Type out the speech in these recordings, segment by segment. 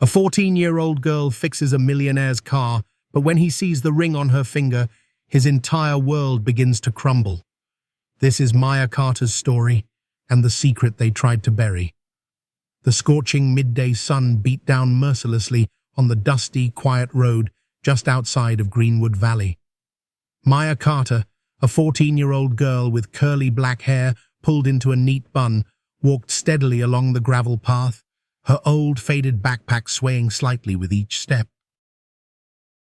A 14-year-old girl fixes a millionaire's car, but when he sees the ring on her finger, his entire world begins to crumble. This is Maya Carter's story and the secret they tried to bury. The scorching midday sun beat down mercilessly on the dusty, quiet road just outside of Greenwood Valley. Maya Carter, a 14-year-old girl with curly black hair pulled into a neat bun, walked steadily along the gravel path, her old, faded backpack swaying slightly with each step.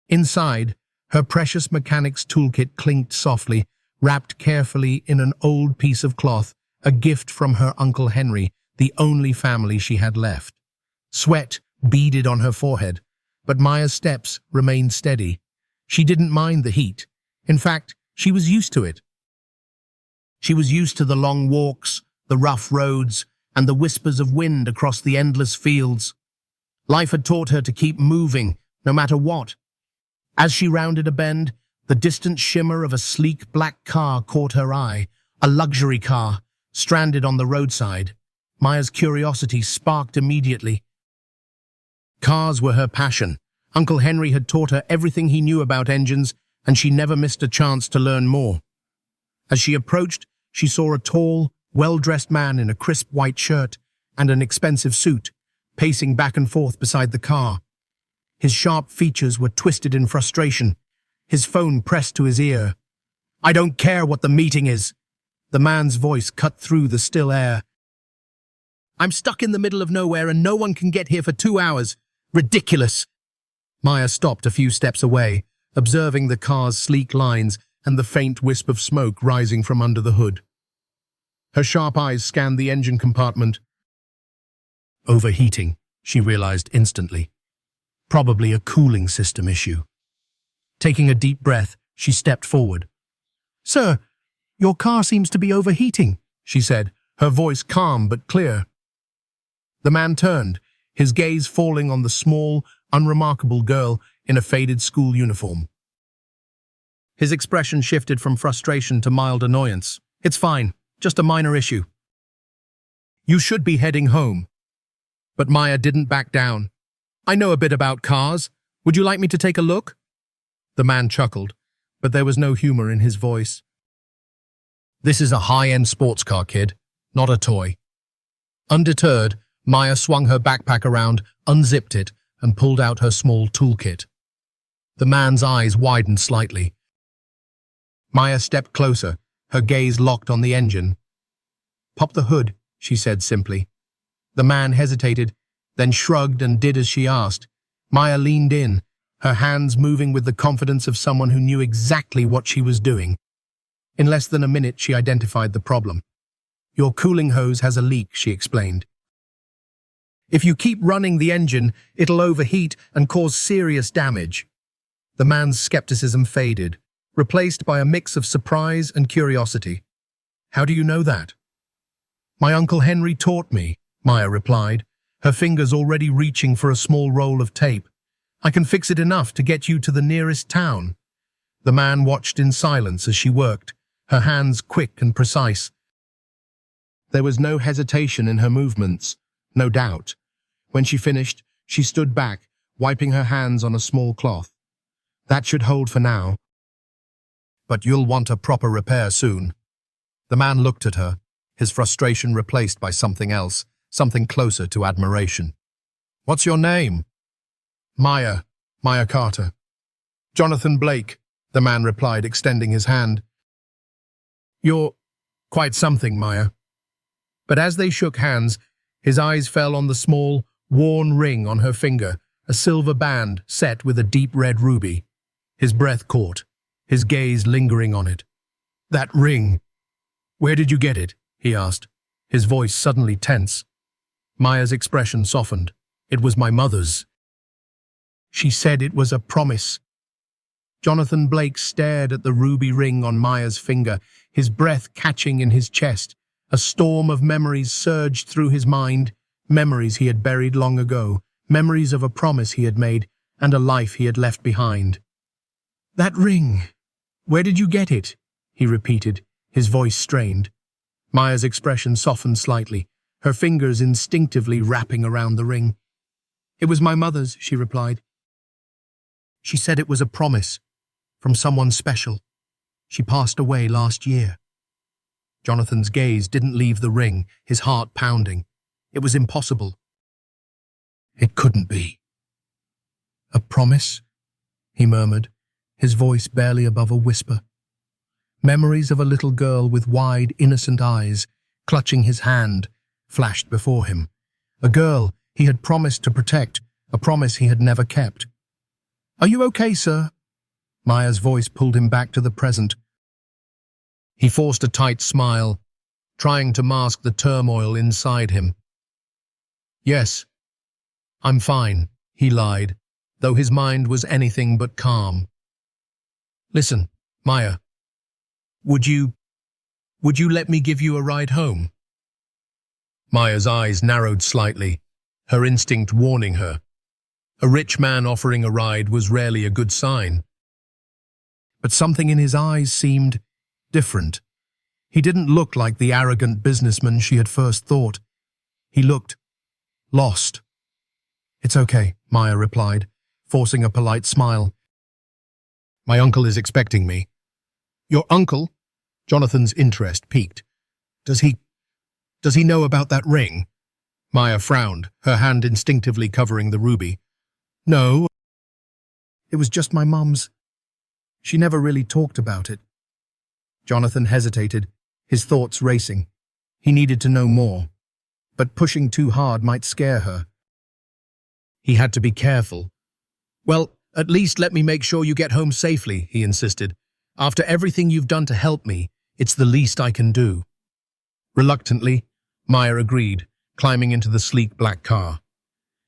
Inside, her precious mechanic's toolkit clinked softly, wrapped carefully in an old piece of cloth, a gift from her Uncle Henry, the only family she had left. Sweat beaded on her forehead, but Maya's steps remained steady. She didn't mind the heat. In fact, she was used to it. She was used to the long walks, the rough roads, and the whispers of wind across the endless fields. Life had taught her to keep moving, no matter what. As she rounded a bend, the distant shimmer of a sleek black car caught her eye, a luxury car, stranded on the roadside. Maya's curiosity sparked immediately. Cars were her passion. Uncle Henry had taught her everything he knew about engines, and she never missed a chance to learn more. As she approached, she saw a tall, well-dressed man in a crisp white shirt and an expensive suit, pacing back and forth beside the car. His sharp features were twisted in frustration, his phone pressed to his ear. "I don't care what the meeting is." The man's voice cut through the still air. "I'm stuck in the middle of nowhere and no one can get here for 2 hours. Ridiculous." Maya stopped a few steps away, observing the car's sleek lines and the faint wisp of smoke rising from under the hood. Her sharp eyes scanned the engine compartment. Overheating, she realized instantly. Probably a cooling system issue. Taking a deep breath, she stepped forward. "Sir, your car seems to be overheating," she said, her voice calm but clear. The man turned, his gaze falling on the small, unremarkable girl in a faded school uniform. His expression shifted from frustration to mild annoyance. "It's fine, just a minor issue. You should be heading home." But Maya didn't back down. "I know a bit about cars. Would you like me to take a look?" The man chuckled, but there was no humor in his voice. "This is a high-end sports car, kid, not a toy." Undeterred, Maya swung her backpack around, unzipped it, and pulled out her small toolkit. The man's eyes widened slightly. Maya stepped closer, her gaze locked on the engine. "Pop the hood," she said simply. The man hesitated, then shrugged and did as she asked. Maya leaned in, her hands moving with the confidence of someone who knew exactly what she was doing. In less than a minute, she identified the problem. "Your cooling hose has a leak," she explained. "If you keep running the engine, it'll overheat and cause serious damage." The man's skepticism faded, replaced by a mix of surprise and curiosity. "How do you know that?" "My Uncle Henry taught me," Maya replied, her fingers already reaching for a small roll of tape. "I can fix it enough to get you to the nearest town." The man watched in silence as she worked, her hands quick and precise. There was no hesitation in her movements, no doubt. When she finished, she stood back, wiping her hands on a small cloth. "That should hold for now. But you'll want a proper repair soon." The man looked at her, his frustration replaced by something else, something closer to admiration. "What's your name?" Maya Carter." "Jonathan Blake," the man replied, extending his hand. "You're quite something, Maya." But as they shook hands, his eyes fell on the small, worn ring on her finger, a silver band set with a deep red ruby. His breath caught, his gaze lingering on it. "That ring. Where did you get it?" he asked, his voice suddenly tense. Maya's expression softened. "It was my mother's. She said it was a promise." Jonathan Blake stared at the ruby ring on Maya's finger, his breath catching in his chest. A storm of memories surged through his mind, memories he had buried long ago, memories of a promise he had made and a life he had left behind. "That ring. Where did you get it?" he repeated, his voice strained. Maya's expression softened slightly, her fingers instinctively wrapping around the ring. It was my mother's, she replied. She said it was a promise from someone special. She passed away last year. Jonathan's gaze didn't leave the ring, his heart pounding. It was impossible. It couldn't be. A promise? He murmured, his voice barely above a whisper. Memories of a little girl with wide, innocent eyes, clutching his hand, flashed before him. A girl he had promised to protect, a promise he had never kept. Are you okay, sir? Maya's voice pulled him back to the present. He forced a tight smile, trying to mask the turmoil inside him. Yes, I'm fine, he lied, though his mind was anything but calm. Listen, Maya, would you let me give you a ride home? Maya's eyes narrowed slightly, her instinct warning her. A rich man offering a ride was rarely a good sign. But something in his eyes seemed different. He didn't look like the arrogant businessman she had first thought. He looked lost. It's okay, Maya replied, forcing a polite smile. My uncle is expecting me. Your uncle? Jonathan's interest piqued. Does he know about that ring? Maya frowned, her hand instinctively covering the ruby. No. It was just my mum's. She never really talked about it. Jonathan hesitated, his thoughts racing. He needed to know more, but pushing too hard might scare her. He had to be careful. Well, at least let me make sure you get home safely, he insisted. After everything you've done to help me, it's the least I can do. Reluctantly, Maya agreed, climbing into the sleek black car.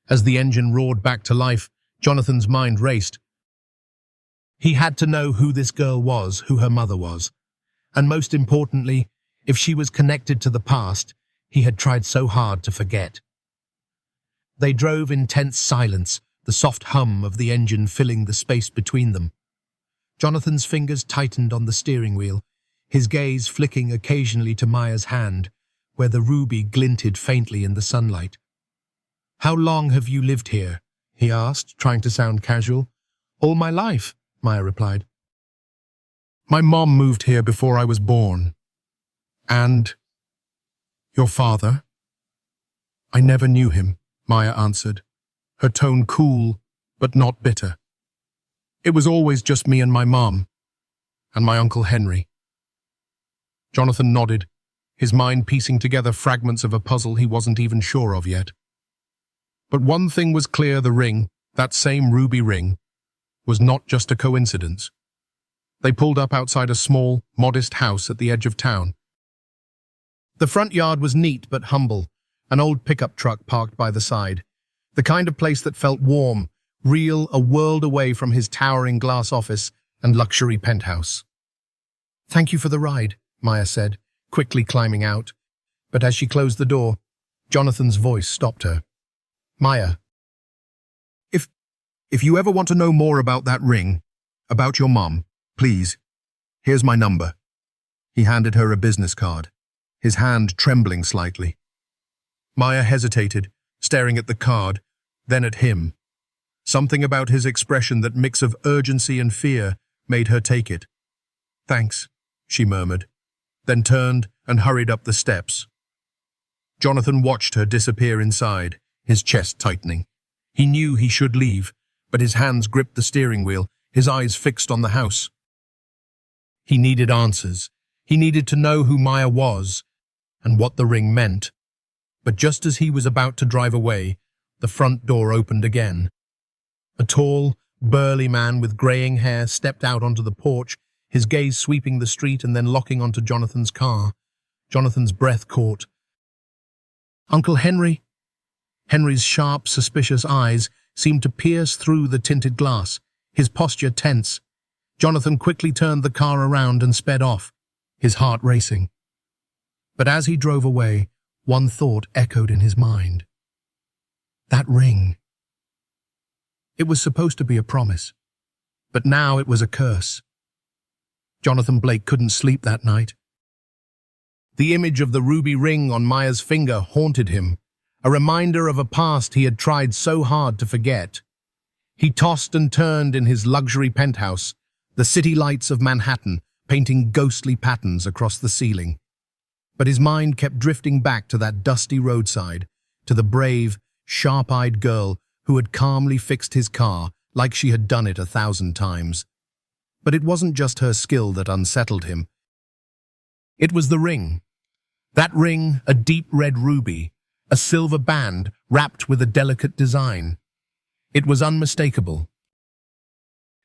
As the engine roared back to life, Jonathan's mind raced. He had to know who this girl was, who her mother was. And most importantly, if she was connected to the past he had tried so hard to forget. They drove in tense silence, the soft hum of the engine filling the space between them. Jonathan's fingers tightened on the steering wheel, his gaze flicking occasionally to Maya's hand, where the ruby glinted faintly in the sunlight. How long have you lived here? He asked, trying to sound casual. All my life, Maya replied. My mom moved here before I was born. And your father? I never knew him, Maya answered, her tone cool but not bitter. It was always just me and my mom, and my Uncle Henry. Jonathan nodded, his mind piecing together fragments of a puzzle he wasn't even sure of yet. But one thing was clear: the ring, that same ruby ring, was not just a coincidence. They pulled up outside a small, modest house at the edge of town. The front yard was neat but humble, an old pickup truck parked by the side, the kind of place that felt warm, real, a world away from his towering glass office and luxury penthouse. Thank you for the ride, Maya said, quickly climbing out. But as she closed the door, Jonathan's voice stopped her. Maya, if you ever want to know more about that ring, about your mom, please, here's my number. He handed her a business card, his hand trembling slightly. Maya hesitated, staring at the card, then at him. Something about his expression, that mix of urgency and fear, made her take it. Thanks, she murmured, then turned and hurried up the steps. Jonathan watched her disappear inside, his chest tightening. He knew he should leave, but his hands gripped the steering wheel, his eyes fixed on the house. He needed answers. He needed to know who Maya was and what the ring meant. But just as he was about to drive away, the front door opened again. A tall, burly man with graying hair stepped out onto the porch, his gaze sweeping the street and then locking onto Jonathan's car. Jonathan's breath caught. Uncle Henry? Henry's sharp, suspicious eyes seemed to pierce through the tinted glass, his posture tense. Jonathan quickly turned the car around and sped off, his heart racing. But as he drove away, one thought echoed in his mind. That ring. It was supposed to be a promise, but now it was a curse. Jonathan Blake couldn't sleep that night. The image of the ruby ring on Maya's finger haunted him, a reminder of a past he had tried so hard to forget. He tossed and turned in his luxury penthouse, the city lights of Manhattan painting ghostly patterns across the ceiling. But his mind kept drifting back to that dusty roadside, to the brave, sharp-eyed girl who had calmly fixed his car like she had done it 1,000 times. But it wasn't just her skill that unsettled him. It was the ring. That ring, a deep red ruby, a silver band wrapped with a delicate design. It was unmistakable.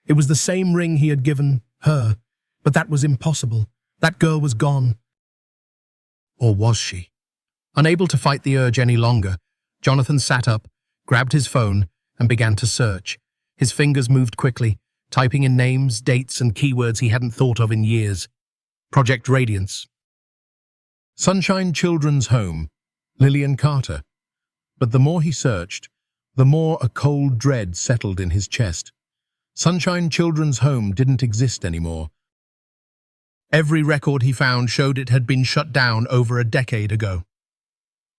It was the same ring he had given her, but that was impossible. That girl was gone. Or was she? Unable to fight the urge any longer, Jonathan sat up, grabbed his phone, and began to search. His fingers moved quickly, typing in names, dates, and keywords he hadn't thought of in years. Project Radiance. Sunshine Children's Home. Lillian Carter. But the more he searched, the more a cold dread settled in his chest. Sunshine Children's Home didn't exist anymore. Every record he found showed it had been shut down over a decade ago.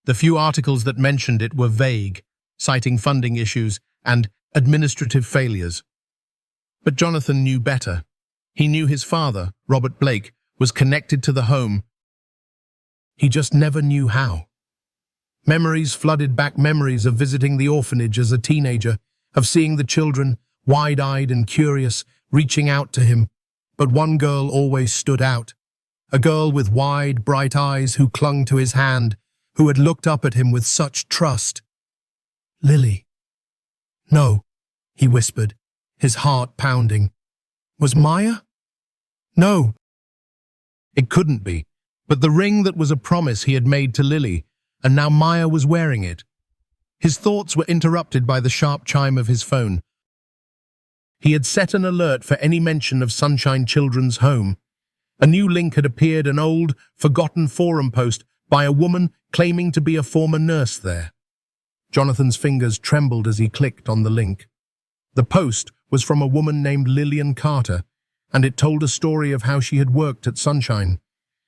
The few articles that mentioned it were vague, citing funding issues and administrative failures. But Jonathan knew better. He knew his father, Robert Blake, was connected to the home. He just never knew how. Memories flooded back, memories of visiting the orphanage as a teenager, of seeing the children, wide-eyed and curious, reaching out to him. But one girl always stood out. A girl with wide, bright eyes who clung to his hand, who had looked up at him with such trust. Lily. No, he whispered, his heart pounding. Was Maya? No. It couldn't be, but the ring that was a promise he had made to Lily, and now Maya was wearing it. His thoughts were interrupted by the sharp chime of his phone. He had set an alert for any mention of Sunshine Children's Home. A new link had appeared, an old, forgotten forum post by a woman claiming to be a former nurse there. Jonathan's fingers trembled as he clicked on the link. The post was from a woman named Lillian Carter, and it told a story of how she had worked at Sunshine,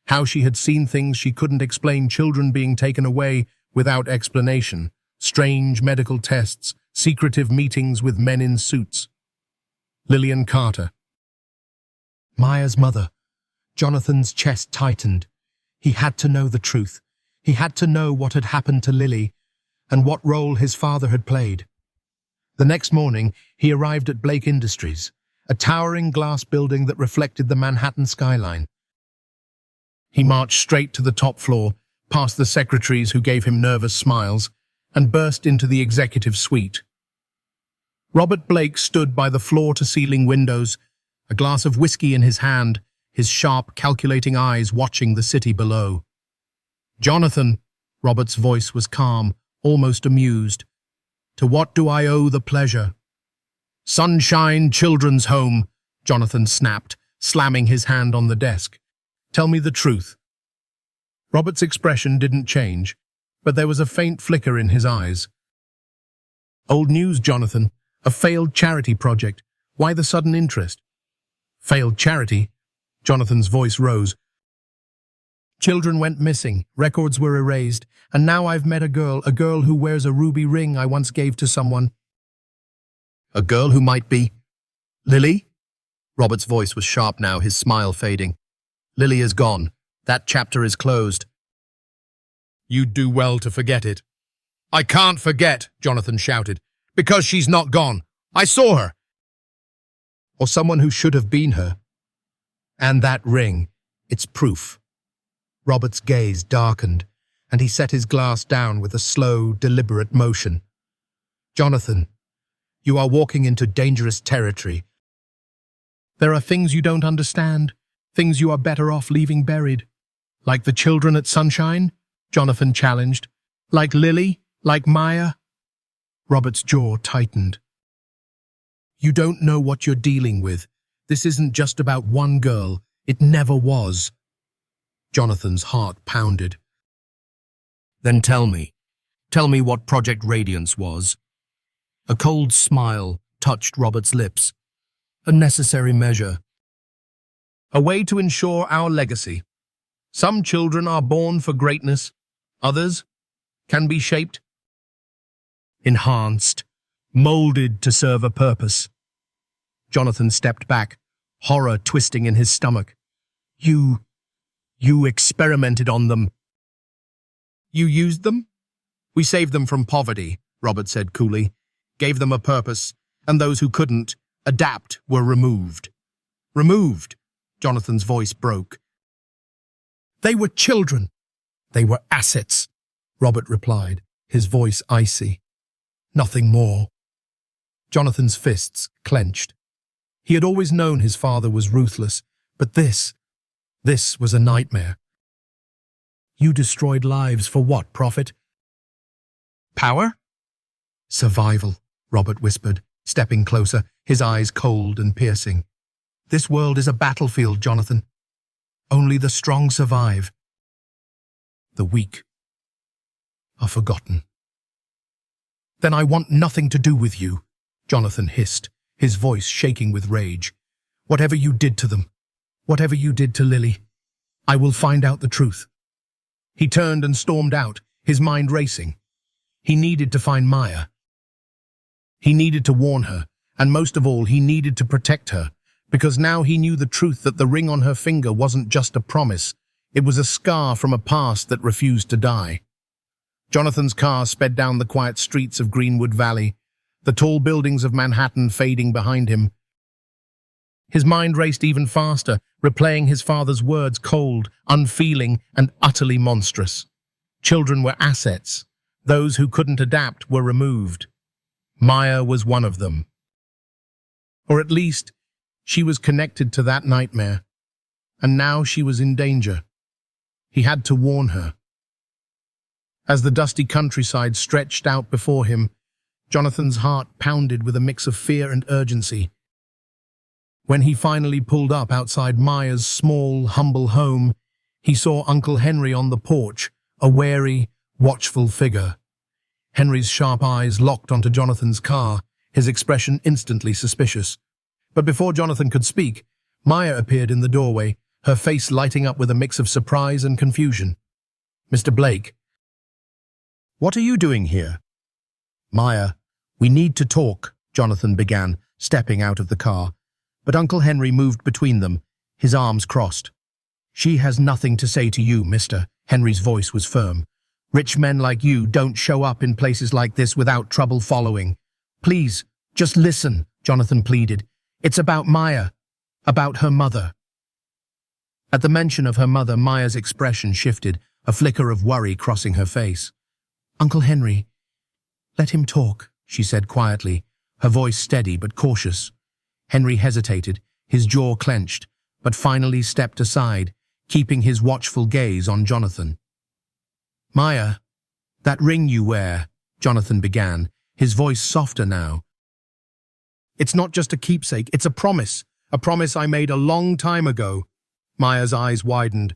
how she had seen things she couldn't explain, children being taken away without explanation, strange medical tests, secretive meetings with men in suits. Lillian Carter. Maya's mother. Jonathan's chest tightened. He had to know the truth. He had to know what had happened to Lily and what role his father had played. The next morning, he arrived at Blake Industries, a towering glass building that reflected the Manhattan skyline. He marched straight to the top floor, past the secretaries who gave him nervous smiles, and burst into the executive suite. Robert Blake stood by the floor-to-ceiling windows, a glass of whiskey in his hand, his sharp, calculating eyes watching the city below. "Jonathan," Robert's voice was calm, almost amused. "To what do I owe the pleasure?" "Sunshine Children's Home," Jonathan snapped, slamming his hand on the desk. "Tell me the truth." Robert's expression didn't change, but there was a faint flicker in his eyes. "Old news, Jonathan. A failed charity project. Why the sudden interest?" "Failed charity?" Jonathan's voice rose. "Children went missing, records were erased, and now I've met a girl who wears a ruby ring I once gave to someone." "A girl who might be Lily?" Robert's voice was sharp now, his smile fading. "Lily is gone. That chapter is closed." "You'd do well to forget it." "I can't forget," Jonathan shouted, "because she's not gone. I saw her." "Or someone who should have been her. And that ring, it's proof." Robert's gaze darkened, and he set his glass down with a slow, deliberate motion. "Jonathan, you are walking into dangerous territory. There are things you don't understand, things you are better off leaving buried." "Like the children at Sunshine?" Jonathan challenged. "Like Lily? Like Maya?" Robert's jaw tightened. "You don't know what you're dealing with. This isn't just about one girl. It never was." Jonathan's heart pounded. "Then tell me what Project Radiance was." A cold smile touched Robert's lips. "A necessary measure. A way to ensure our legacy. Some children are born for greatness. Others can be shaped enhanced, molded to serve a purpose. Jonathan stepped back, horror twisting in his stomach. You experimented on them. You used them? We saved them from poverty, Robert said coolly, gave them a purpose, and those who couldn't adapt were removed. Removed? Jonathan's voice broke. They were children. They were assets, Robert replied, his voice icy. Nothing more. Jonathan's fists clenched. He had always known his father was ruthless, but this was a nightmare. You destroyed lives for what profit? Power? Survival, Robert whispered, stepping closer, his eyes cold and piercing. This world is a battlefield, Jonathan. Only the strong survive. The weak are forgotten. Then I want nothing to do with you, Jonathan hissed, his voice shaking with rage. Whatever you did to them, whatever you did to Lily, I will find out the truth. He turned and stormed out, his mind racing. He needed to find Maya. He needed to warn her, and most of all, he needed to protect her, because now he knew the truth that the ring on her finger wasn't just a promise, it was a scar from a past that refused to die. Jonathan's car sped down the quiet streets of Greenwood Valley, the tall buildings of Manhattan fading behind him. His mind raced even faster, replaying his father's words, cold, unfeeling, and utterly monstrous. Children were assets. Those who couldn't adapt were removed. Maya was one of them. Or at least, she was connected to that nightmare, and now she was in danger. He had to warn her. As the dusty countryside stretched out before him, Jonathan's heart pounded with a mix of fear and urgency. When he finally pulled up outside Maya's small, humble home, he saw Uncle Henry on the porch, a wary, watchful figure. Henry's sharp eyes locked onto Jonathan's car, his expression instantly suspicious. But before Jonathan could speak, Maya appeared in the doorway, her face lighting up with a mix of surprise and confusion. Mr. Blake. What are you doing here? Maya, we need to talk, Jonathan began, stepping out of the car. But Uncle Henry moved between them, his arms crossed. She has nothing to say to you, mister. Henry's voice was firm. Rich men like you don't show up in places like this without trouble following. Please, just listen, Jonathan pleaded. It's about Maya, about her mother. At the mention of her mother, Maya's expression shifted, a flicker of worry crossing her face. Uncle Henry, let him talk, she said quietly, her voice steady but cautious. Henry hesitated, his jaw clenched, but finally stepped aside, keeping his watchful gaze on Jonathan. Maya, that ring you wear, Jonathan began, his voice softer now. It's not just a keepsake, it's a promise I made a long time ago. Maya's eyes widened.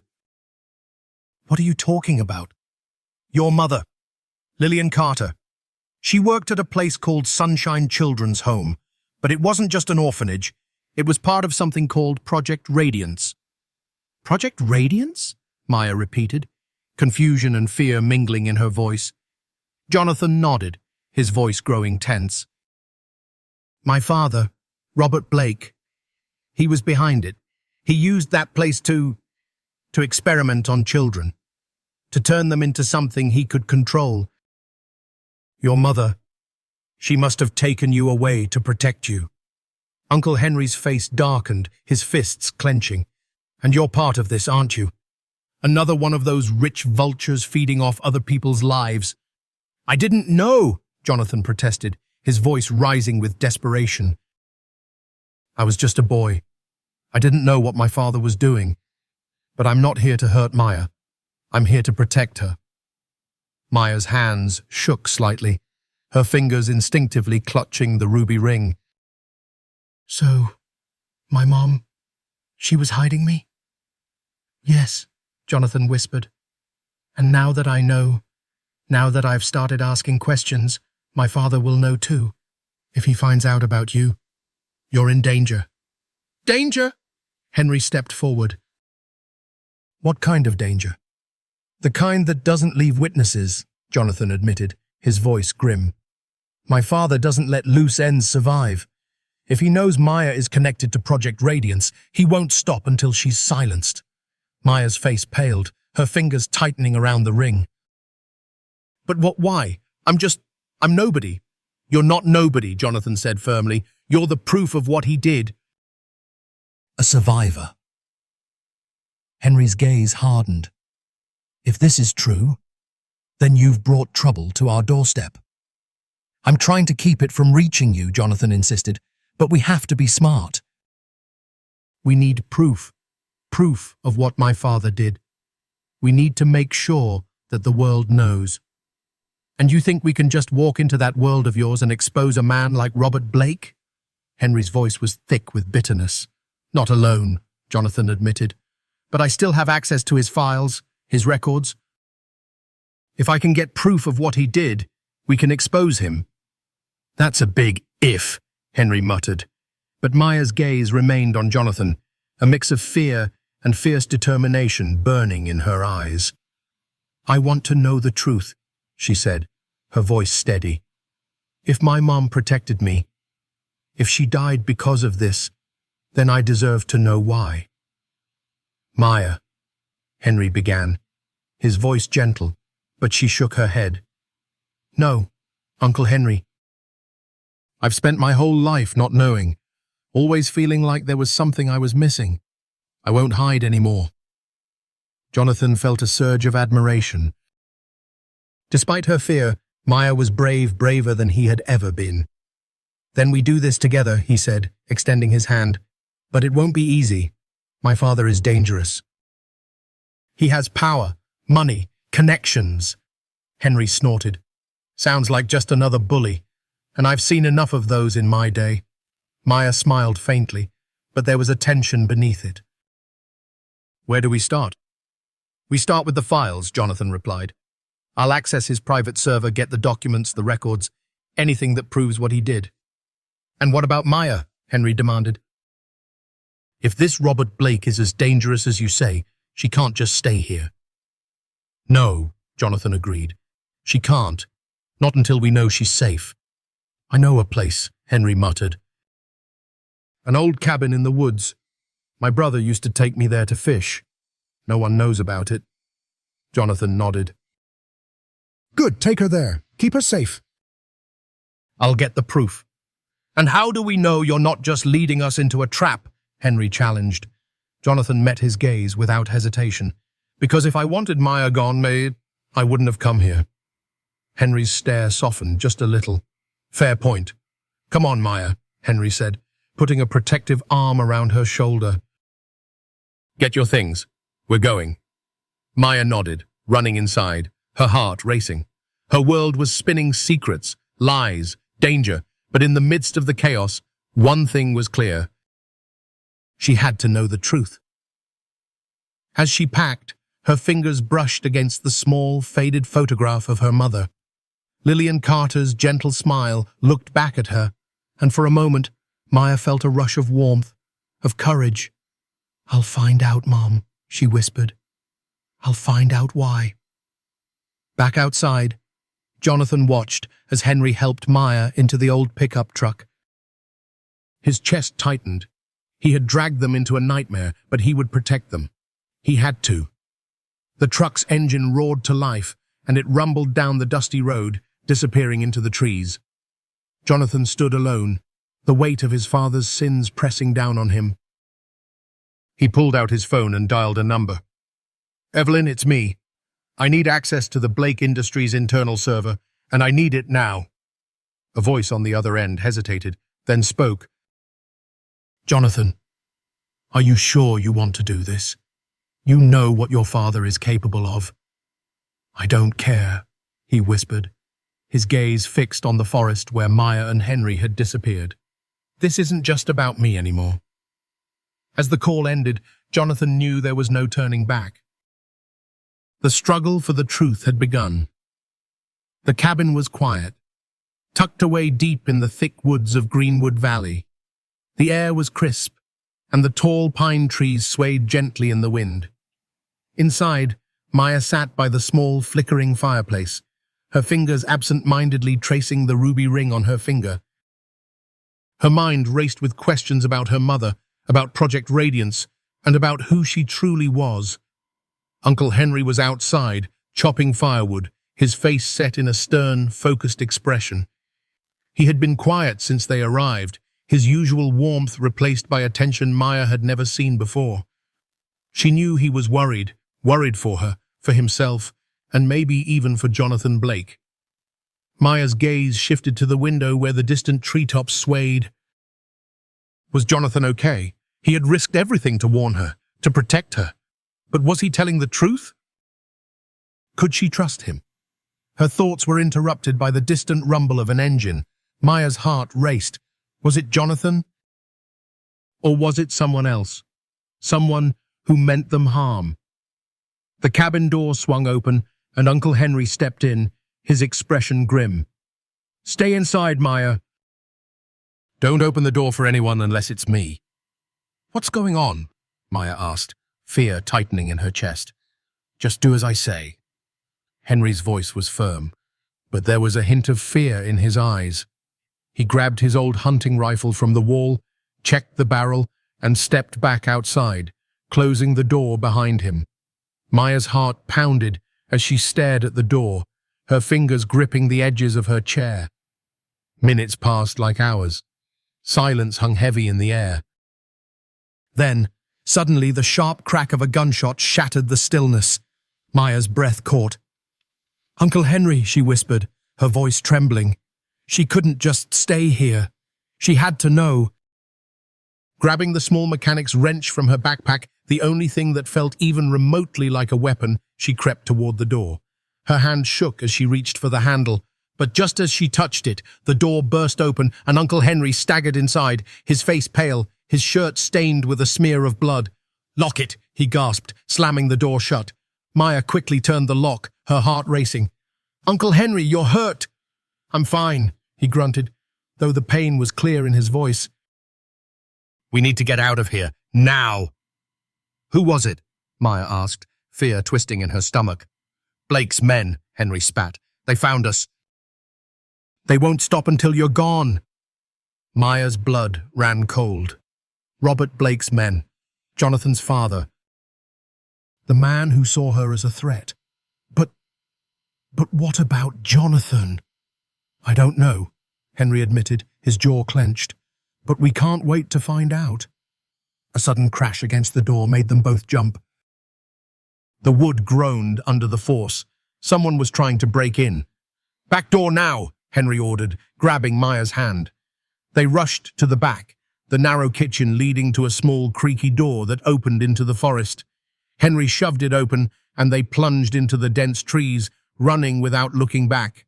What are you talking about? Your mother, Lillian Carter. She worked at a place called Sunshine Children's Home, but it wasn't just an orphanage, it was part of something called Project Radiance. Project Radiance? Maya repeated, confusion and fear mingling in her voice. Jonathan nodded, his voice growing tense. My father, Robert Blake, he was behind it. He used that place to experiment on children, to turn them into something he could control. Your mother, she must have taken you away to protect you. Uncle Henry's face darkened, his fists clenching. And you're part of this, aren't you? Another one of those rich vultures feeding off other people's lives. I didn't know, Jonathan protested, his voice rising with desperation. I was just a boy. I didn't know what my father was doing. But I'm not here to hurt Maya. I'm here to protect her. Maya's hands shook slightly, her fingers instinctively clutching the ruby ring. So, my mom, she was hiding me? Yes, Jonathan whispered. And now that I know, now that I've started asking questions, my father will know too. If he finds out about you, you're in danger. Danger? Henry stepped forward. What kind of danger? The kind that doesn't leave witnesses, Jonathan admitted, his voice grim. My father doesn't let loose ends survive. If he knows Maya is connected to Project Radiance, he won't stop until she's silenced. Maya's face paled, her fingers tightening around the ring. But why? I'm nobody. You're not nobody, Jonathan said firmly. You're the proof of what he did. A survivor. Henry's gaze hardened. If this is true, then you've brought trouble to our doorstep. I'm trying to keep it from reaching you, Jonathan insisted, but we have to be smart. We need proof of what my father did. We need to make sure that the world knows. And you think we can just walk into that world of yours and expose a man like Robert Blake? Henry's voice was thick with bitterness. Not alone, Jonathan admitted. But I still have access to his files, his records. If I can get proof of what he did, we can expose him. That's a big if, Henry muttered. But Maya's gaze remained on Jonathan, a mix of fear and fierce determination burning in her eyes. I want to know the truth, she said, her voice steady. If my mom protected me, if she died because of this, then I deserve to know why. Maya, Henry began, his voice gentle, but she shook her head. No, Uncle Henry. I've spent my whole life not knowing, always feeling like there was something I was missing. I won't hide anymore. Jonathan felt a surge of admiration. Despite her fear, Maya was braver than he had ever been. Then we do this together, he said, extending his hand. But it won't be easy. My father is dangerous. He has power, money, connections. Henry snorted. Sounds like just another bully, and I've seen enough of those in my day. Maya smiled faintly, but there was a tension beneath it. Where do we start? We start with the files, Jonathan replied. I'll access his private server, get the documents, the records, anything that proves what he did. And what about Maya? Henry demanded. If this Robert Blake is as dangerous as you say, she can't just stay here. No, Jonathan agreed. She can't. Not until we know she's safe. I know a place, Henry muttered. An old cabin in the woods. My brother used to take me there to fish. No one knows about it. Jonathan nodded. Good, take her there. Keep her safe. I'll get the proof. And how do we know you're not just leading us into a trap? Henry challenged. Jonathan met his gaze without hesitation. Because if I wanted Maya gone, I wouldn't have come here. Henry's stare softened just a little. Fair point. Come on, Maya, Henry said, putting a protective arm around her shoulder. Get your things. We're going. Maya nodded, running inside, her heart racing. Her world was spinning secrets, lies, danger, but in the midst of the chaos, one thing was clear. She had to know the truth. As she packed, her fingers brushed against the small, faded photograph of her mother. Lillian Carter's gentle smile looked back at her, and for a moment, Maya felt a rush of warmth, of courage. I'll find out, Mom, she whispered. I'll find out why. Back outside, Jonathan watched as Henry helped Maya into the old pickup truck. His chest tightened. He had dragged them into a nightmare, but he would protect them. He had to. The truck's engine roared to life, and it rumbled down the dusty road, disappearing into the trees. Jonathan stood alone, the weight of his father's sins pressing down on him. He pulled out his phone and dialed a number. Evelyn, it's me. I need access to the Blake Industries internal server, and I need it now. A voice on the other end hesitated, then spoke. Jonathan, are you sure you want to do this? You know what your father is capable of. I don't care, he whispered, his gaze fixed on the forest where Maya and Henry had disappeared. This isn't just about me anymore. As the call ended, Jonathan knew there was no turning back. The struggle for the truth had begun. The cabin was quiet, tucked away deep in the thick woods of Greenwood Valley. The air was crisp, and the tall pine trees swayed gently in the wind. Inside, Maya sat by the small, flickering fireplace, her fingers absent-mindedly tracing the ruby ring on her finger. Her mind raced with questions about her mother, about Project Radiance, and about who she truly was. Uncle Henry was outside, chopping firewood, his face set in a stern, focused expression. He had been quiet since they arrived, his usual warmth replaced by a tension Maya had never seen before. She knew he was worried for her, for himself, and maybe even for Jonathan Blake. Maya's gaze shifted to the window where the distant treetops swayed. Was Jonathan okay? He had risked everything to warn her, to protect her. But was he telling the truth? Could she trust him? Her thoughts were interrupted by the distant rumble of an engine. Maya's heart raced. Was it Jonathan? Or was it someone else? Someone who meant them harm? The cabin door swung open, and Uncle Henry stepped in, his expression grim. "Stay inside, Maya." "Don't open the door for anyone unless it's me." "What's going on?" Maya asked, fear tightening in her chest. "Just do as I say." Henry's voice was firm, but there was a hint of fear in his eyes. He grabbed his old hunting rifle from the wall, checked the barrel, and stepped back outside, closing the door behind him. Maya's heart pounded as she stared at the door, her fingers gripping the edges of her chair. Minutes passed like hours. Silence hung heavy in the air. Then, suddenly, the sharp crack of a gunshot shattered the stillness. Maya's breath caught. "Uncle Henry," she whispered, her voice trembling. She couldn't just stay here. She had to know. Grabbing the small mechanic's wrench from her backpack, the only thing that felt even remotely like a weapon, she crept toward the door. Her hand shook as she reached for the handle, but just as she touched it, the door burst open and Uncle Henry staggered inside, his face pale, his shirt stained with a smear of blood. "Lock it," he gasped, slamming the door shut. Maya quickly turned the lock, her heart racing. "Uncle Henry, you're hurt." "I'm fine," he grunted, though the pain was clear in his voice. "We need to get out of here, now." "Who was it?" Maya asked, fear twisting in her stomach. "Blake's men," Henry spat. "They found us." "They won't stop until you're gone." Maya's blood ran cold. Robert Blake's men, Jonathan's father. The man who saw her as a threat. But what about Jonathan? "I don't know," Henry admitted, his jaw clenched. "But we can't wait to find out." A sudden crash against the door made them both jump. The wood groaned under the force. Someone was trying to break in. "Back door now," Henry ordered, grabbing Maya's hand. They rushed to the back, the narrow kitchen leading to a small creaky door that opened into the forest. Henry shoved it open, and they plunged into the dense trees, running without looking back.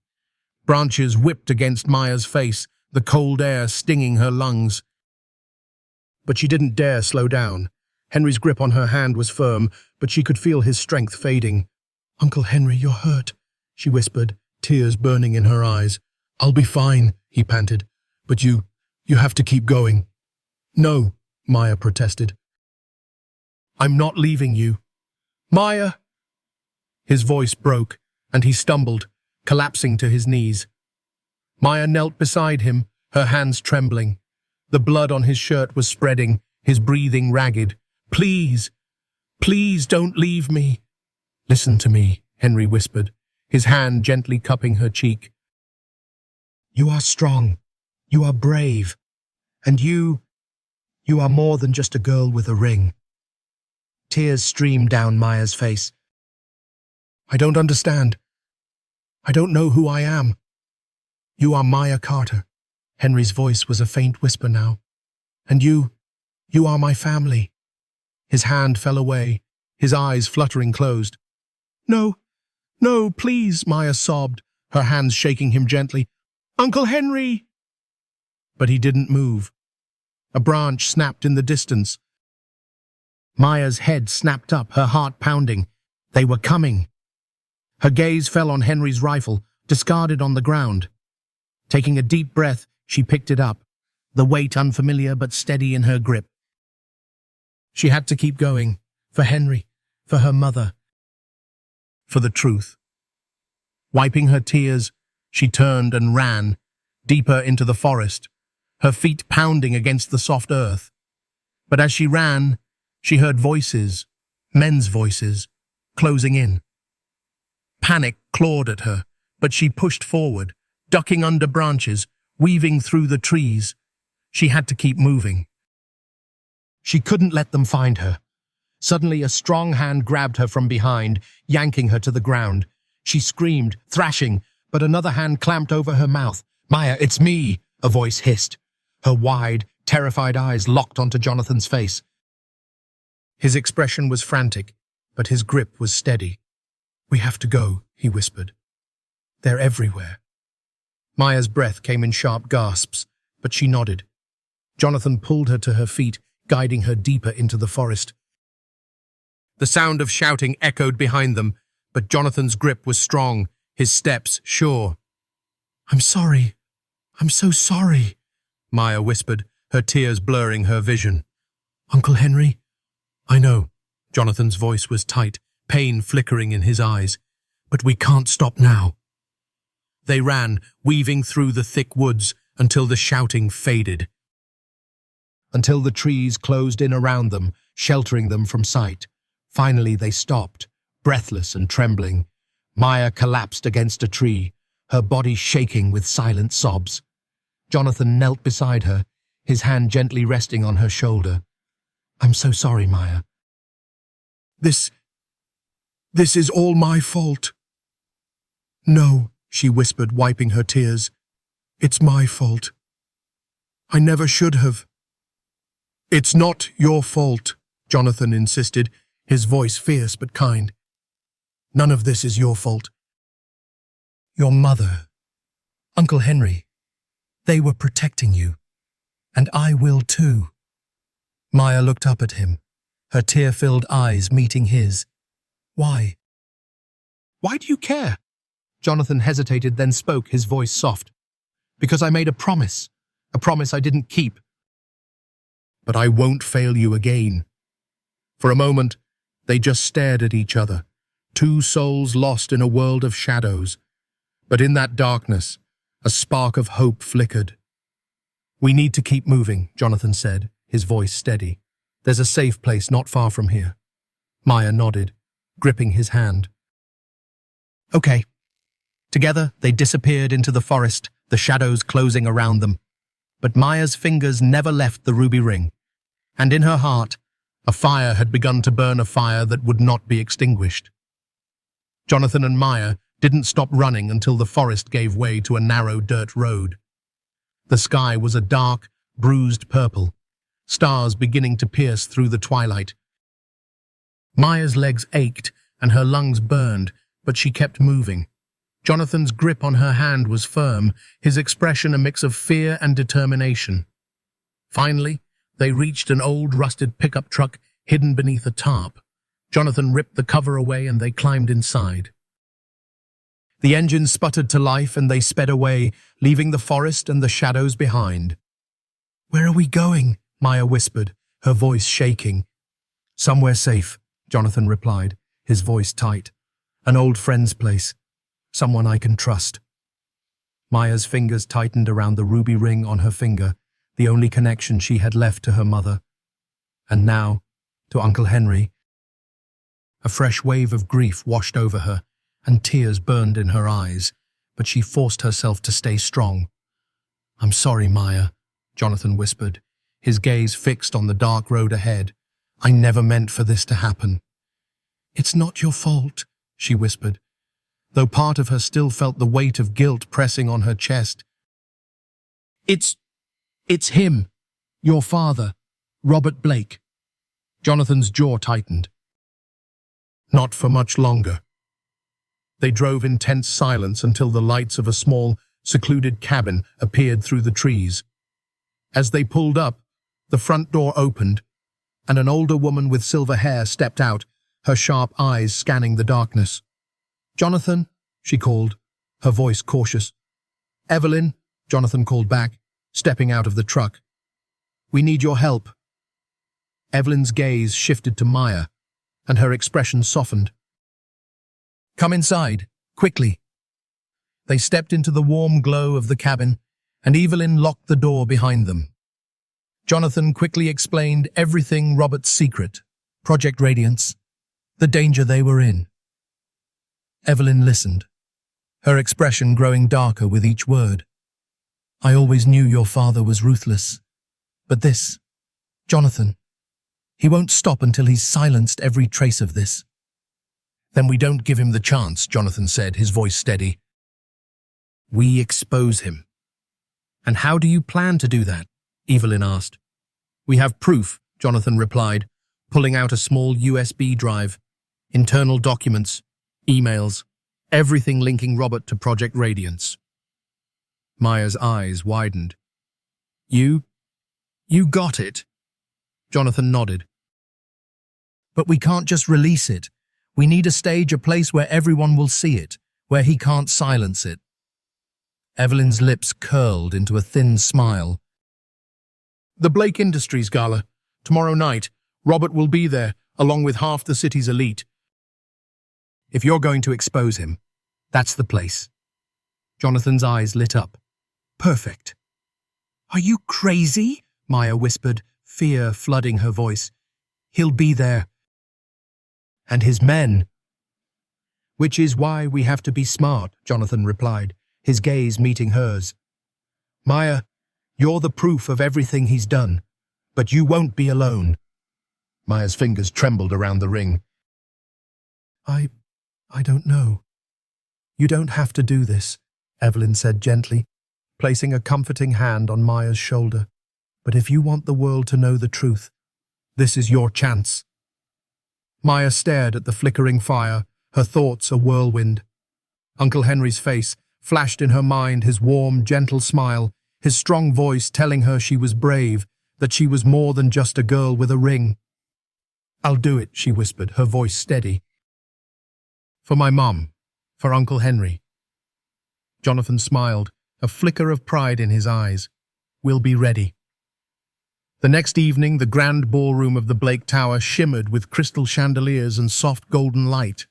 Branches whipped against Maya's face, the cold air stinging her lungs. But she didn't dare slow down. Henry's grip on her hand was firm, but she could feel his strength fading. "Uncle Henry, you're hurt," she whispered, tears burning in her eyes. "I'll be fine," he panted. "But you have to keep going." "No," Maya protested. "I'm not leaving you." "Maya!" His voice broke, and he stumbled, collapsing to his knees. Maya knelt beside him, her hands trembling. The blood on his shirt was spreading, his breathing ragged. "Please, please don't leave me." "Listen to me," Henry whispered, his hand gently cupping her cheek. "You are strong. You are brave. And you are more than just a girl with a ring." Tears streamed down Maya's face. "I don't understand. I don't know who I am." "You are Maya Carter." Henry's voice was a faint whisper now. "And you are my family." His hand fell away, his eyes fluttering closed. "No, no, please," Maya sobbed, her hands shaking him gently. "Uncle Henry!" But he didn't move. A branch snapped in the distance. Maya's head snapped up, her heart pounding. They were coming. Her gaze fell on Henry's rifle, discarded on the ground. Taking a deep breath, she picked it up, the weight unfamiliar but steady in her grip. She had to keep going, for Henry, for her mother, for the truth. Wiping her tears, she turned and ran, deeper into the forest, her feet pounding against the soft earth. But as she ran, she heard voices, men's voices, closing in. Panic clawed at her, but she pushed forward, ducking under branches, weaving through the trees. She had to keep moving. She couldn't let them find her. Suddenly, a strong hand grabbed her from behind, yanking her to the ground. She screamed, thrashing, but another hand clamped over her mouth. "Maya, it's me," a voice hissed. Her wide, terrified eyes locked onto Jonathan's face. His expression was frantic, but his grip was steady. "We have to go," he whispered. "They're everywhere." Maya's breath came in sharp gasps, but she nodded. Jonathan pulled her to her feet, guiding her deeper into the forest. The sound of shouting echoed behind them, but Jonathan's grip was strong, his steps sure. "I'm sorry. I'm so sorry," Maya whispered, her tears blurring her vision. "Uncle Henry?" "I know." Jonathan's voice was tight, pain flickering in his eyes. "But we can't stop now." They ran, weaving through the thick woods, until the shouting faded. Until the trees closed in around them, sheltering them from sight. Finally they stopped, breathless and trembling. Maya collapsed against a tree, her body shaking with silent sobs. Jonathan knelt beside her, his hand gently resting on her shoulder. "I'm so sorry, Maya." This is all my fault." "No," she whispered, wiping her tears. "It's my fault. I never should have." "It's not your fault," Jonathan insisted, his voice fierce but kind. "None of this is your fault. Your mother, Uncle Henry, they were protecting you, and I will too." Maya looked up at him, her tear-filled eyes meeting his. "Why? Why do you care?" Jonathan hesitated, then spoke, his voice soft. "Because I made a promise I didn't keep. But I won't fail you again." For a moment, they just stared at each other, two souls lost in a world of shadows. But in that darkness, a spark of hope flickered. "We need to keep moving," Jonathan said, his voice steady. "There's a safe place not far from here." Maya nodded, gripping his hand. "Okay." Together, they disappeared into the forest, the shadows closing around them. But Maya's fingers never left the ruby ring, and in her heart, a fire had begun to burn, a fire that would not be extinguished. Jonathan and Maya didn't stop running until the forest gave way to a narrow dirt road. The sky was a dark, bruised purple, stars beginning to pierce through the twilight. Maya's legs ached and her lungs burned, but she kept moving. Jonathan's grip on her hand was firm, his expression a mix of fear and determination. Finally, they reached an old, rusted pickup truck hidden beneath a tarp. Jonathan ripped the cover away and they climbed inside. The engine sputtered to life and they sped away, leaving the forest and the shadows behind. "Where are we going?" Maya whispered, her voice shaking. "Somewhere safe," Jonathan replied, his voice tight. "An old friend's place. Someone I can trust." Maya's fingers tightened around the ruby ring on her finger, the only connection she had left to her mother. And now, to Uncle Henry. A fresh wave of grief washed over her, and tears burned in her eyes, but she forced herself to stay strong. "I'm sorry, Maya," Jonathan whispered, his gaze fixed on the dark road ahead. "I never meant for this to happen." "It's not your fault," she whispered, though part of her still felt the weight of guilt pressing on her chest. It's him, your father, Robert Blake." Jonathan's jaw tightened. Not for much longer. They drove in tense silence until the lights of a small, secluded cabin appeared through the trees. As they pulled up, the front door opened, and an older woman with silver hair stepped out, her sharp eyes scanning the darkness. "Jonathan," she called, her voice cautious. "Evelyn," Jonathan called back, stepping out of the truck. "We need your help." Evelyn's gaze shifted to Maya, and her expression softened. "Come inside, quickly." They stepped into the warm glow of the cabin, and Evelyn locked the door behind them. Jonathan quickly explained everything Robert's secret, Project Radiance, the danger they were in. Evelyn listened, her expression growing darker with each word. I always knew your father was ruthless. But this, Jonathan, he won't stop until he's silenced every trace of this. Then we don't give him the chance, Jonathan said, his voice steady. We expose him. And how do you plan to do that? Evelyn asked. We have proof, Jonathan replied, pulling out a small USB drive. Internal documents, emails, everything linking Robert to Project Radiance. Maya's eyes widened. You got it? Jonathan nodded. But we can't just release it. We need a stage, a place where everyone will see it, where he can't silence it. Evelyn's lips curled into a thin smile. The Blake Industries Gala. Tomorrow night, Robert will be there, along with half the city's elite. If you're going to expose him, that's the place. Jonathan's eyes lit up. Perfect. Are you crazy? Maya whispered, fear flooding her voice. He'll be there. And his men. Which is why we have to be smart, Jonathan replied, his gaze meeting hers. Maya, you're the proof of everything he's done, but you won't be alone. Maya's fingers trembled around the ring. I don't know. You don't have to do this, Evelyn said gently, placing a comforting hand on Maya's shoulder. But if you want the world to know the truth, this is your chance. Maya stared at the flickering fire, her thoughts a whirlwind. Uncle Henry's face flashed in her mind, his warm, gentle smile, his strong voice telling her she was brave, that she was more than just a girl with a ring. I'll do it, she whispered, her voice steady. For my mom, for Uncle Henry. Jonathan smiled, a flicker of pride in his eyes. We'll be ready. The next evening, the grand ballroom of the Blake Tower shimmered with crystal chandeliers and soft golden light.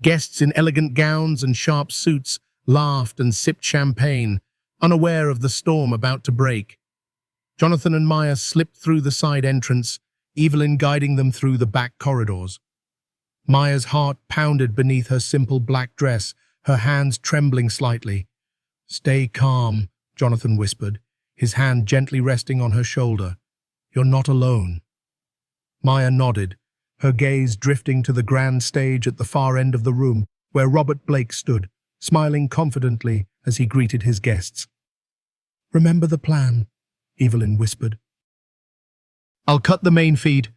Guests in elegant gowns and sharp suits laughed and sipped champagne, unaware of the storm about to break. Jonathan and Maya slipped through the side entrance, Evelyn guiding them through the back corridors. Maya's heart pounded beneath her simple black dress, her hands trembling slightly. Stay calm, Jonathan whispered, his hand gently resting on her shoulder. You're not alone. Maya nodded, her gaze drifting to the grand stage at the far end of the room, where Robert Blake stood, smiling confidently as he greeted his guests. Remember the plan, Evelyn whispered. I'll cut the main feed.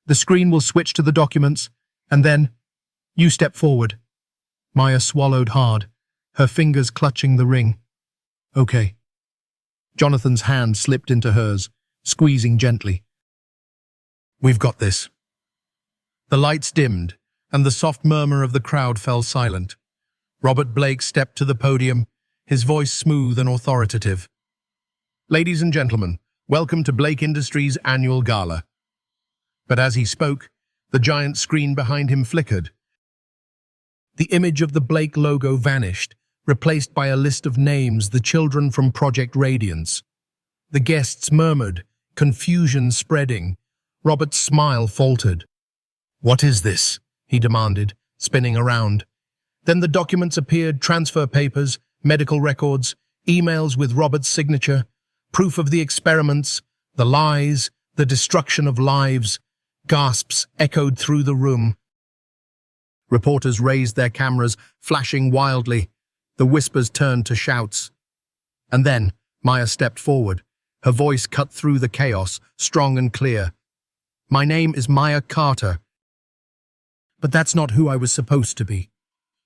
The screen will switch to the documents, and then you step forward. Maya swallowed hard, her fingers clutching the ring. Okay. Jonathan's hand slipped into hers, squeezing gently. We've got this. The lights dimmed, and the soft murmur of the crowd fell silent. Robert Blake stepped to the podium, his voice smooth and authoritative. Ladies and gentlemen, welcome to Blake Industries' annual gala. But as he spoke, the giant screen behind him flickered. The image of the Blake logo vanished, replaced by a list of names, the children from Project Radiance. The guests murmured, confusion spreading. Robert's smile faltered. What is this? He demanded, spinning around. Then the documents appeared, transfer papers, medical records, emails with Robert's signature, proof of the experiments, the lies, the destruction of lives. Gasps echoed through the room. Reporters raised their cameras, flashing wildly. The whispers turned to shouts. And then Maya stepped forward, her voice cut through the chaos, strong and clear. My name is Maya Carter. But that's not who I was supposed to be.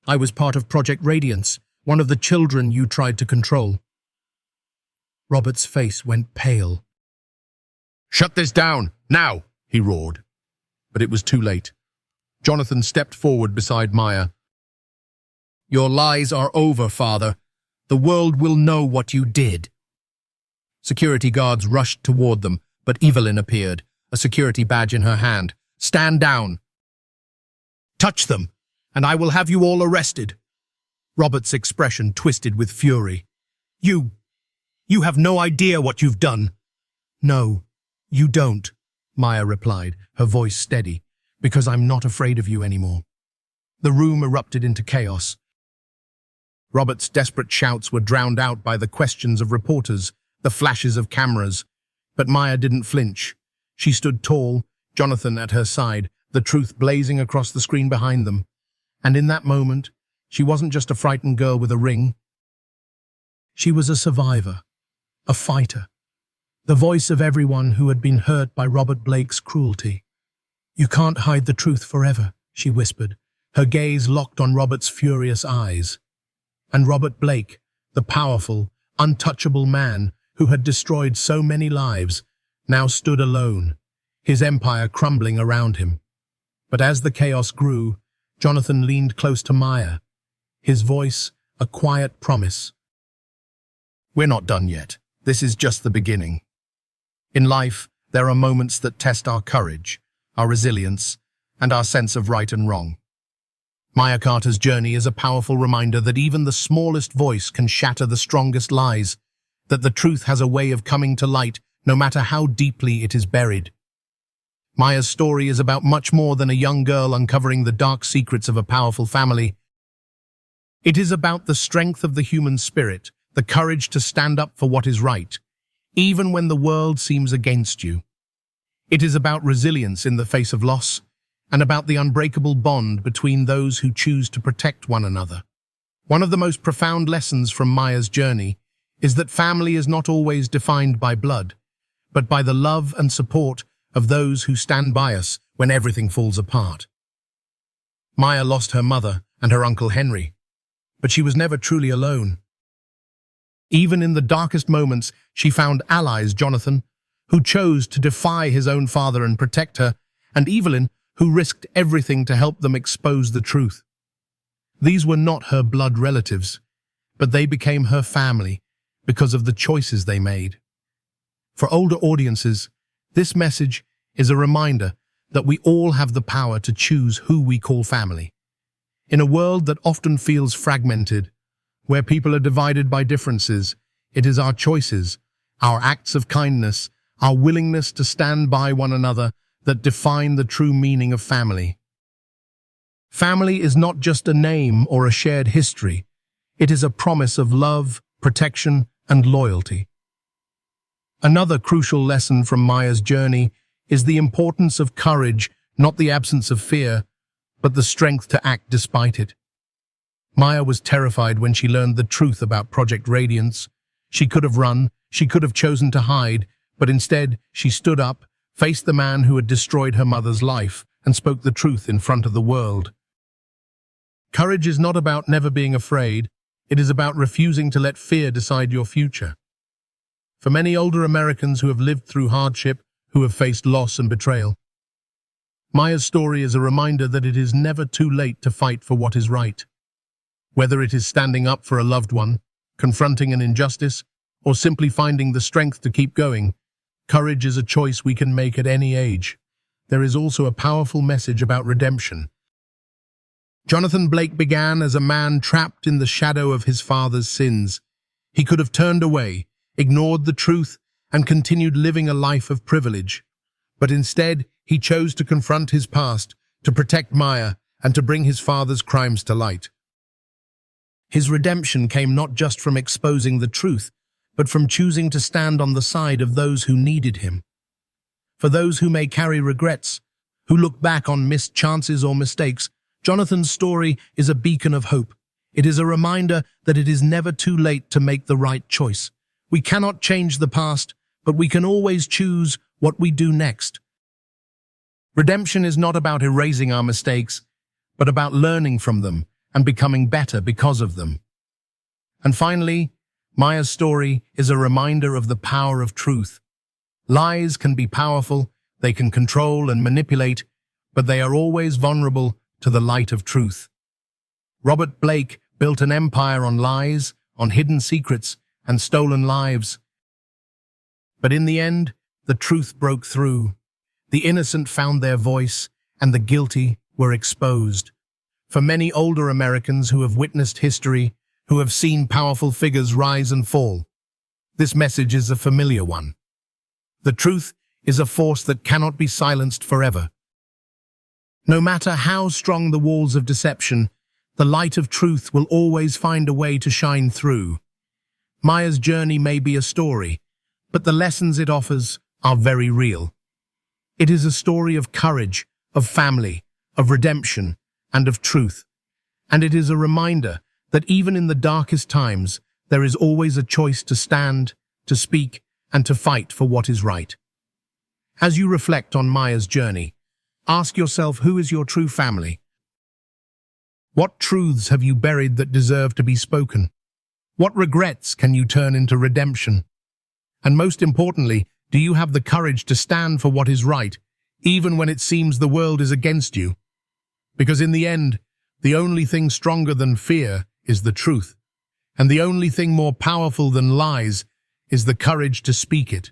I was part of Project Radiance, one of the children you tried to control. Robert's face went pale. Shut this down, now, he roared. But it was too late. Jonathan stepped forward beside Maya. Your lies are over, Father. The world will know what you did. Security guards rushed toward them, but Evelyn appeared, a security badge in her hand. Stand down. Touch them, and I will have you all arrested. Robert's expression twisted with fury. You have no idea what you've done. No, you don't, Maya replied, her voice steady, because I'm not afraid of you anymore. The room erupted into chaos. Robert's desperate shouts were drowned out by the questions of reporters, the flashes of cameras. But Maya didn't flinch. She stood tall, Jonathan at her side, the truth blazing across the screen behind them. And in that moment, she wasn't just a frightened girl with a ring. She was a survivor, a fighter, the voice of everyone who had been hurt by Robert Blake's cruelty. You can't hide the truth forever, she whispered, her gaze locked on Robert's furious eyes. And Robert Blake, the powerful, untouchable man who had destroyed so many lives, now stood alone, his empire crumbling around him. But as the chaos grew, Jonathan leaned close to Maya, his voice a quiet promise. We're not done yet. This is just the beginning. In life, there are moments that test our courage, our resilience, and our sense of right and wrong. Maya Carter's journey is a powerful reminder that even the smallest voice can shatter the strongest lies, that the truth has a way of coming to light no matter how deeply it is buried. Maya's story is about much more than a young girl uncovering the dark secrets of a powerful family. It is about the strength of the human spirit, the courage to stand up for what is right, even when the world seems against you. It is about resilience in the face of loss, and about the unbreakable bond between those who choose to protect one another. One of the most profound lessons from Maya's journey is that family is not always defined by blood, but by the love and support of those who stand by us when everything falls apart. Maya lost her mother and her Uncle Henry, but she was never truly alone. Even in the darkest moments, she found allies, Jonathan, who chose to defy his own father and protect her, and Evelyn, who risked everything to help them expose the truth. These were not her blood relatives, but they became her family because of the choices they made. For older audiences, this message is a reminder that we all have the power to choose who we call family. In a world that often feels fragmented, where people are divided by differences, it is our choices, our acts of kindness, our willingness to stand by one another that define the true meaning of family. Family is not just a name or a shared history. It is a promise of love, protection, and loyalty. Another crucial lesson from Maya's journey is the importance of courage, not the absence of fear, but the strength to act despite it. Maya was terrified when she learned the truth about Project Radiance. She could have run, she could have chosen to hide, but instead she stood up, faced the man who had destroyed her mother's life, and spoke the truth in front of the world. Courage is not about never being afraid. It is about refusing to let fear decide your future. For many older Americans who have lived through hardship, who have faced loss and betrayal, Maya's story is a reminder that it is never too late to fight for what is right. Whether it is standing up for a loved one, confronting an injustice, or simply finding the strength to keep going, courage is a choice we can make at any age. There is also a powerful message about redemption. Jonathan Blake began as a man trapped in the shadow of his father's sins. He could have turned away, ignored the truth, and continued living a life of privilege. But instead, he chose to confront his past, to protect Maya, and to bring his father's crimes to light. His redemption came not just from exposing the truth, but from choosing to stand on the side of those who needed him. For those who may carry regrets, who look back on missed chances or mistakes, Jonathan's story is a beacon of hope. It is a reminder that it is never too late to make the right choice. We cannot change the past, but we can always choose what we do next. Redemption is not about erasing our mistakes, but about learning from them and becoming better because of them. And finally, Maya's story is a reminder of the power of truth. Lies can be powerful, they can control and manipulate, but they are always vulnerable to the light of truth. Robert Blake built an empire on lies, on hidden secrets, and stolen lives. But in the end, the truth broke through. The innocent found their voice, and the guilty were exposed. For many older Americans who have witnessed history, who have seen powerful figures rise and fall, this message is a familiar one. The truth is a force that cannot be silenced forever. No matter how strong the walls of deception, the light of truth will always find a way to shine through. Maya's journey may be a story, but the lessons it offers are very real. It is a story of courage, of family, of redemption, and of truth. And it is a reminder that even in the darkest times, there is always a choice to stand, to speak, and to fight for what is right. As you reflect on Maya's journey, ask yourself, who is your true family? What truths have you buried that deserve to be spoken? What regrets can you turn into redemption? And most importantly, do you have the courage to stand for what is right, even when it seems the world is against you? Because in the end, the only thing stronger than fear is the truth, and the only thing more powerful than lies is the courage to speak it.